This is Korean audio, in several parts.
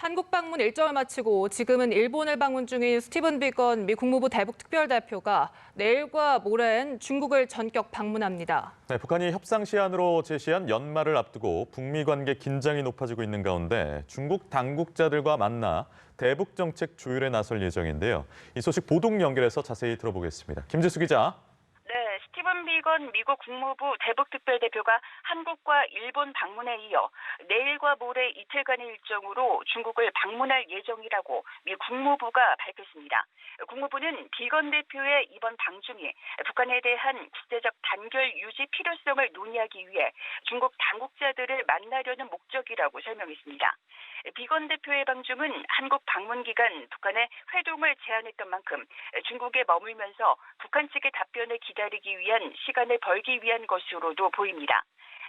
한국 방문 일정을 마치고 지금은 일본을 방문 중인 스티븐 비건 미 국무부 대북 특별대표가 내일과 모레는 중국을 전격 방문합니다. 네, 북한이 협상 시한으로 제시한 연말을 앞두고 북미 관계 긴장이 높아지고 있는 가운데 중국 당국자들과 만나 대북 정책 조율에 나설 예정인데요. 이 소식 보도 연결해서 자세히 들어보겠습니다. 김지수 기자. 네, 스티븐 비건 미국 국무부 대북특별대표가 한국과 일본 방문에 이어 내일과 모레 이틀간의 일정으로 중국을 방문할 예정이라고 미 국무부가 밝혔습니다. 국무부는 비건 대표의 이번 방중이 북한에 대한 국제적 단결 유지 필요성을 논의하기 위해 중국 당국자들을 만나려는 목적이라고 설명했습니다. 비건 대표의 방중은 한국 방문 기간 북한의 회동을 제안했던 만큼 중국에 머물면서 북한 측의 답변을 기다리기 위한 시간을 벌기 위한 것으로도 보입니다.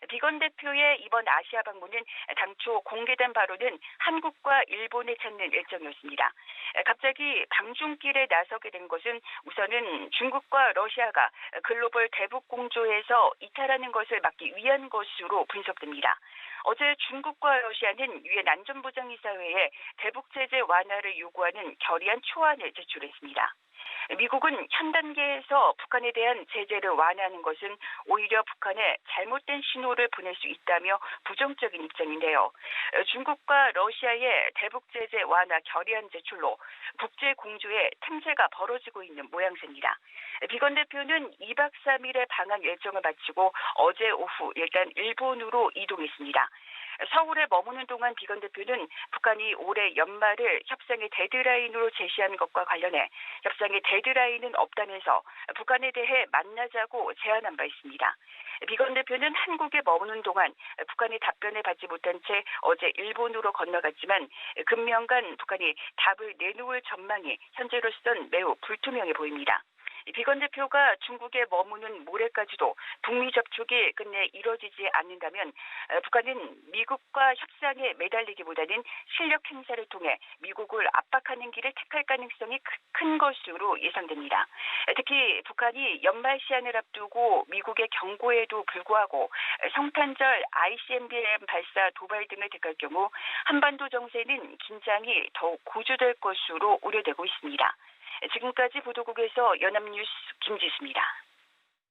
비건 대표의 이번 아시아 방문은 당초 공개된 바로는 한국과 일본을 찾는 일정이었습니다. 갑자기 방중길에 나서게 된 것은 우선은 중국과 러시아가 글로벌 대북 공조에서 이탈하는 것을 막기 위한 것으로 분석됩니다. 어제 중국과 러시아는 유엔 안전보장이사회에 대북 제재 완화를 요구하는 결의안 초안을 제출했습니다. 미국은 현 단계에서 북한에 대한 제재를 완화하는 것은 오히려 북한에 잘못된 신호를 보낼 수 있다며 부정적인 입장인데요. 중국과 러시아의 대북 제재 완화 결의안 제출로 국제 공조에 틈새가 벌어지고 있는 모양새입니다. 비건 대표는 2박 3일의 방한 일정을 마치고 어제 오후 일단 일본으로 이동했습니다. 서울에 머무는 동안 비건 대표는 북한이 올해 연말을 협상의 데드라인으로 제시한 것과 관련해 협상의 데드라인은 없다면서 북한에 대해 만나자고 제안한 바 있습니다. 비건 대표는 한국에 머무는 동안 북한의 답변을 받지 못한 채 어제 일본으로 건너갔지만 금명간 북한이 답을 내놓을 전망이 현재로선 매우 불투명해 보입니다. 비건 대표가 중국에 머무는 모레까지도 북미 접촉이 끝내 이뤄지지 않는다면 북한은 미국과 협상에 매달리기보다는 실력 행사를 통해 미국을 압박하는 길을 택할 가능성이 큰 것으로 예상됩니다. 특히 북한이 연말 시한을 앞두고 미국의 경고에도 불구하고 성탄절 ICBM 발사 도발 등을 택할 경우 한반도 정세는 긴장이 더욱 고조될 것으로 우려되고 있습니다. 지금까지 보도국에서 연합뉴스 김지수입니다.